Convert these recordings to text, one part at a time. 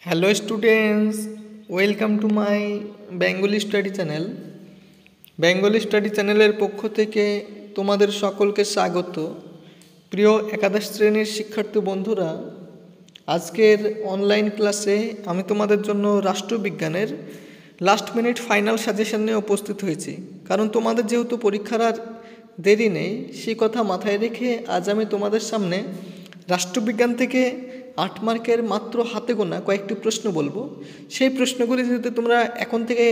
Hello students, welcome to my Bengali study channel. Bengali study চ্যানেলের পক্ষ থেকে তোমাদের সকলকে স্বাগত। প্রিয় একাদশ শ্রেণীর শিক্ষার্থী বন্ধুরা, আজকের অনলাইন ক্লাসে আমি তোমাদের জন্য রাষ্ট্রবিজ্ঞানের লাস্ট মিনিট ফাইনাল সাজেশন নিয়ে উপস্থিত হয়েছি। কারণ তোমাদের যেহেতু পরীক্ষার আর দেরি নেই, সেই কথা মাথায় রেখে আজ আমি তোমাদের সামনে রাষ্ট্রবিজ্ঞান থেকে 8 মার্কের মাত্র হাতে গোনা কয়েকটি প্রশ্ন বলবো। সেই প্রশ্নগুলি যদি তোমরা এখন থেকে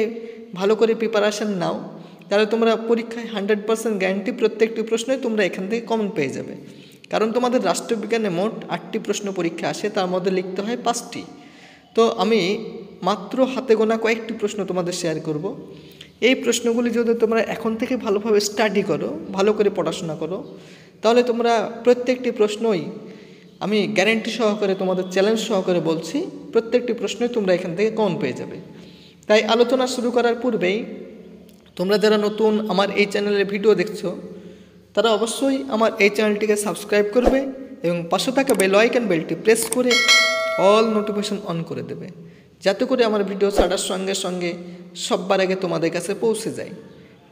ভালো করে প্রিপারেশান নাও, তাহলে তোমরা পরীক্ষায় 100% গ্যারান্টি প্রত্যেকটি প্রশ্নই তোমরা এখান থেকে কমন পেয়ে যাবে। কারণ তোমাদের রাষ্ট্রবিজ্ঞানে মোট 8টি প্রশ্ন পরীক্ষা আসে, তার মধ্যে লিখতে হয় 5টি। তো আমি মাত্র হাতে গোনা কয়েকটি প্রশ্ন তোমাদের শেয়ার করব। এই প্রশ্নগুলি যদি তোমরা এখন থেকে ভালোভাবে স্টাডি করো, ভালো করে পড়াশোনা করো, তাহলে তোমরা প্রত্যেকটি প্রশ্নই আমি গ্যারান্টি সহকারে তোমাদের চ্যালেঞ্জ সহকারে বলছি, প্রত্যেকটি প্রশ্নই তোমরা এখান থেকে কমন পেয়ে যাবে। তাই আলোচনা শুরু করার পূর্বেই তোমরা যারা নতুন আমার এই চ্যানেলে ভিডিও দেখছো, তারা অবশ্যই আমার এই চ্যানেলটিকে সাবস্ক্রাইব করবে এবং পাশে থাকা বেল আইকন বেলটি প্রেস করে অল নোটিফিকেশন অন করে দেবে, যাতে করে আমার ভিডিও ছাড়ার সঙ্গে সঙ্গে সবার আগে তোমাদের কাছে পৌঁছে যায়।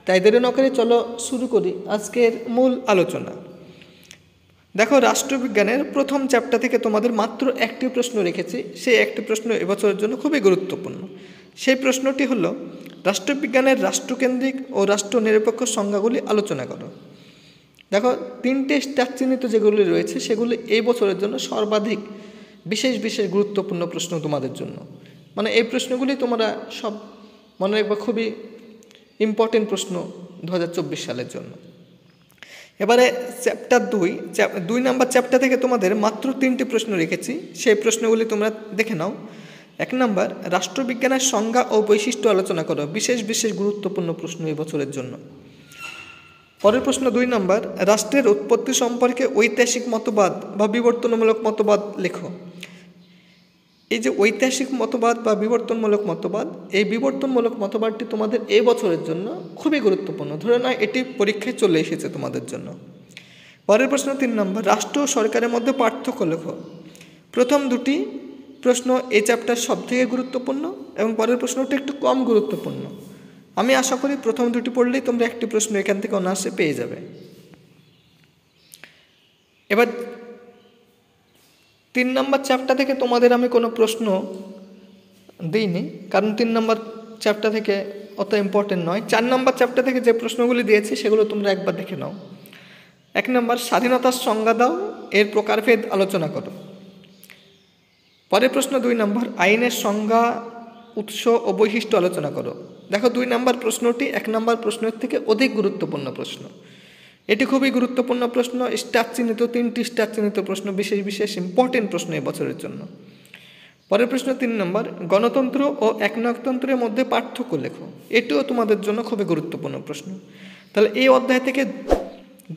তাই দেরি না করে চলো শুরু করি আজকের মূল আলোচনা। দেখো, রাষ্ট্রবিজ্ঞানের প্রথম চ্যাপ্টার থেকে তোমাদের মাত্র একটি প্রশ্ন রেখেছি। সেই একটি প্রশ্ন এবছরের জন্য খুবই গুরুত্বপূর্ণ। সেই প্রশ্নটি হলো, রাষ্ট্রবিজ্ঞানের রাষ্ট্রকেন্দ্রিক ও রাষ্ট্রনিরপেক্ষ সংজ্ঞাগুলি আলোচনা করো। দেখো, 3টে স্টার চিহ্নিত যেগুলি রয়েছে সেগুলি এই বছরের জন্য সর্বাধিক বিশেষ বিশেষ গুরুত্বপূর্ণ প্রশ্ন তোমাদের জন্য। মানে এই প্রশ্নগুলি তোমরা সব মনে রাখবা, খুবই ইম্পর্টেন্ট প্রশ্ন 2024 সালের জন্য। এবারে চ্যাপ্টার 2 নাম্বার চ্যাপ্টার থেকে তোমাদের মাত্র 3টি প্রশ্ন রেখেছি। সেই প্রশ্নগুলি তোমরা দেখে নাও। 1 নাম্বার, রাষ্ট্রবিজ্ঞানের সংজ্ঞা ও বৈশিষ্ট্য আলোচনা করো। বিশেষ বিশেষ গুরুত্বপূর্ণ প্রশ্ন এই বছরের জন্য। পরের প্রশ্ন 2 নাম্বার, রাষ্ট্রের উৎপত্তি সম্পর্কে ঐতিহাসিক মতবাদ বা বিবর্তনমূলক মতবাদ লেখো। এই যে ঐতিহাসিক মতবাদ বা বিবর্তনমূলক মতবাদ, এই বিবর্তনমূলক মতবাদটি তোমাদের এই বছরের জন্য খুবই গুরুত্বপূর্ণ। ধরে নয় এটি পরীক্ষায় চলে এসেছে তোমাদের জন্য। পরের প্রশ্ন 3 নম্বর, রাষ্ট্র ও সরকারের মধ্যে পার্থক্য লেখো। প্রথম দুটি প্রশ্ন এই চ্যাপ্টার সব থেকে গুরুত্বপূর্ণ এবং পরের প্রশ্নটি একটু কম গুরুত্বপূর্ণ। আমি আশা করি প্রথম দুটি পড়লেই তোমরা একটি প্রশ্ন এখান থেকে অনায়াসে পেয়ে যাবে। এবার 3 নম্বর চ্যাপ্টার থেকে তোমাদের আমি কোনো প্রশ্ন দিইনি, কারণ 3 নম্বর চ্যাপ্টার থেকে অত ইম্পর্টেন্ট নয়। 4 নম্বর চ্যাপ্টার থেকে যে প্রশ্নগুলি দিয়েছি সেগুলো তোমরা একবার দেখে নাও। 1 নম্বর, স্বাধীনতার সংজ্ঞা দাও, এর প্রকারভেদ আলোচনা করো। পরের প্রশ্ন 2 নম্বর, আইনের সংজ্ঞা, উৎস ও বৈশিষ্ট্য আলোচনা করো। দেখো, 2 নম্বর প্রশ্নটি 1 নম্বর প্রশ্নের থেকে অধিক গুরুত্বপূর্ণ প্রশ্ন। এটি খুবই গুরুত্বপূর্ণ প্রশ্ন, স্টার চিহ্নিত, 3টি স্টার চিহ্নিত প্রশ্ন, বিশেষ বিশেষ ইম্পর্টেন্ট প্রশ্ন এবছরের জন্য। পরের প্রশ্ন 3 নম্বর, গণতন্ত্র ও একনায়কতন্ত্রের মধ্যে পার্থক্য লেখো। এটিও তোমাদের জন্য খুবই গুরুত্বপূর্ণ প্রশ্ন। তাহলে এই অধ্যায় থেকে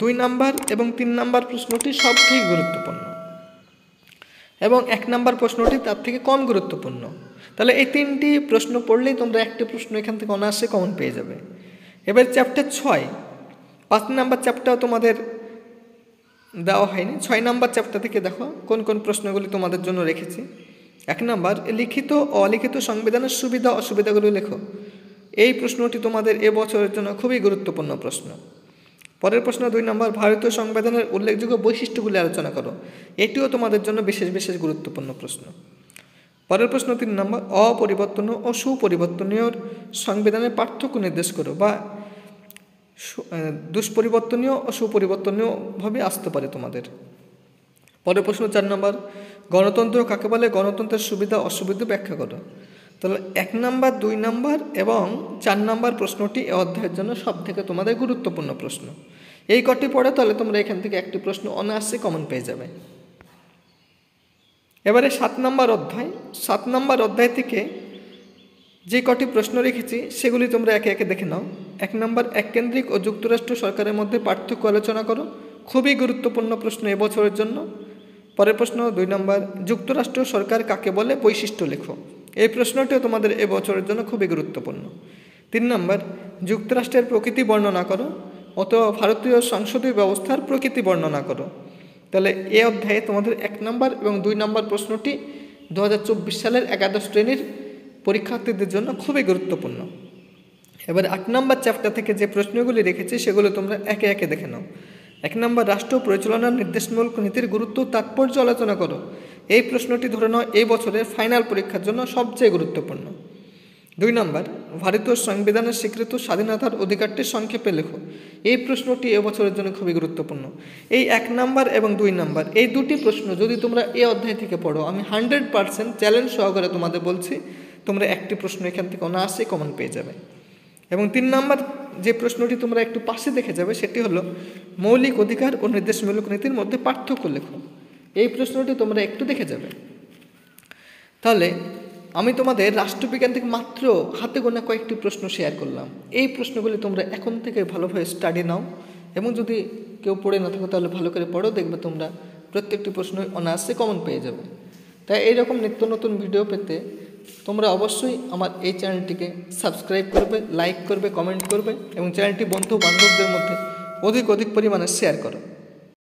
2 নম্বর এবং 3 নম্বর প্রশ্নটি সব থেকে গুরুত্বপূর্ণ এবং 1 নম্বর প্রশ্নটি তার থেকে কম গুরুত্বপূর্ণ। তাহলে এই 3টি প্রশ্ন পড়লেই তোমরা একটি প্রশ্ন এখান থেকে অনায়াসে কমন পেয়ে যাবে। এবার চ্যাপ্টার 6, 5 নম্বর চ্যাপ্টার তোমাদের দেওয়া হয়নি। 6 নম্বর চ্যাপ্টার থেকে দেখো কোন কোন প্রশ্নগুলি তোমাদের জন্য রেখেছি। 1 নম্বর, লিখিত ও অলিখিত সংবিধানের সুবিধা অসুবিধাগুলি লেখো। এই প্রশ্নটি তোমাদের এবছরের জন্য খুবই গুরুত্বপূর্ণ প্রশ্ন। পরের প্রশ্ন 2 নম্বর, ভারতীয় সংবিধানের উল্লেখযোগ্য বৈশিষ্ট্যগুলি আলোচনা করো। এটিও তোমাদের জন্য বিশেষ বিশেষ গুরুত্বপূর্ণ প্রশ্ন। পরের প্রশ্ন 3 নম্বর, অপরিবর্তনীয় ও সুপরিবর্তনীয় সংবিধানের পার্থক্য নির্দেশ করো, বা দুষ্পরিবর্তনীয় ও সুপরিবর্তনীয়ভাবে আসতে পারে তোমাদের। পরের প্রশ্ন 4 নম্বর, গণতন্ত্র কাকে বলে, গণতন্ত্রের সুবিধা অসুবিধা ব্যাখ্যা করো। তাহলে 1 নম্বর, 2 নম্বর এবং 4 নম্বর প্রশ্নটি এই অধ্যায়ের জন্য সব থেকে তোমাদের গুরুত্বপূর্ণ প্রশ্ন। এই কটি পড়ে তাহলে তোমরা এখান থেকে একটি প্রশ্ন অনায়াসে কমন পেয়ে যাবে। এবারে 7 নম্বর অধ্যায়। 7 নম্বর অধ্যায় থেকে যে কটি প্রশ্ন রেখেছি সেগুলি তোমরা একে একে দেখে নাও। 1 নম্বর, এককেন্দ্রিক ও যুক্তরাষ্ট্র সরকারের মধ্যে পার্থক্য আলোচনা করো। খুবই গুরুত্বপূর্ণ প্রশ্ন এবছরের জন্য। পরের প্রশ্ন 2 নম্বর, যুক্তরাষ্ট্র সরকার কাকে বলে, বৈশিষ্ট্য লেখো। এই প্রশ্নটিও তোমাদের এবছরের জন্য খুবই গুরুত্বপূর্ণ। 3 নম্বর, যুক্তরাষ্ট্রের প্রকৃতি বর্ণনা করো, অথবা ভারতীয় সংসদীয় ব্যবস্থার প্রকৃতি বর্ণনা করো। তাহলে এই অধ্যায়ে তোমাদের 1 নম্বর এবং 2 নম্বর প্রশ্নটি 2024 সালের একাদশ শ্রেণীর পরীক্ষার্থীদের জন্য খুবই গুরুত্বপূর্ণ। এবার 8 নম্বর চ্যাপ্টার থেকে যে প্রশ্নগুলি রেখেছি সেগুলো তোমরা একে একে দেখে নাও। 1 নম্বর, রাষ্ট্র পরিচালনার নির্দেশমূলক নীতির গুরুত্ব তাৎপর্য আলোচনা করো। এই প্রশ্নটি ধরে নাও এই বছরের ফাইনাল পরীক্ষার জন্য সবচেয়ে গুরুত্বপূর্ণ। 2 নম্বর, ভারতীয় সংবিধানের স্বীকৃত স্বাধীনতার অধিকারটি সংক্ষেপে লেখো। এই প্রশ্নটি এবছরের জন্য খুবই গুরুত্বপূর্ণ। এই 1 নম্বর এবং 2 নম্বর এই দুটি প্রশ্ন যদি তোমরা এই অধ্যায় থেকে পড়ো, আমি 100% চ্যালেঞ্জ সহকারে তোমাদের বলছি তোমরা একটি প্রশ্ন এখান থেকে অনায়াসে কমন পেয়ে যাবে। এবং 3 নম্বর যে প্রশ্নটি তোমরা একটু পাশে দেখে যাবে সেটি হলো মৌলিক অধিকার ও নির্দেশমূলক নীতির মধ্যে পার্থক্য লেখো। এই প্রশ্নটি তোমরা একটু দেখে যাবে। তাহলে আমি তোমাদের রাষ্ট্রবিজ্ঞান থেকে মাত্র হাতে গোনা কয়েকটি প্রশ্ন শেয়ার করলাম। এই প্রশ্নগুলি তোমরা এখন থেকে ভালোভাবে স্টাডি নাও এবং যদি কেউ পড়ে না থাকো তাহলে ভালো করে পড়ো, দেখবে তোমরা প্রত্যেকটি প্রশ্ন অনায়াসে কমন পেয়ে যাবে। তাই এইরকম নিত্য নতুন ভিডিও পেতে তোমরা অবশ্যই আমার এই চ্যানেলটিকে সাবস্ক্রাইব করবে, লাইক করবে, কমেন্ট করবে এবং চ্যানেলটি বন্ধু বান্ধবদের মধ্যে অধিক পরিমাণে শেয়ার করো।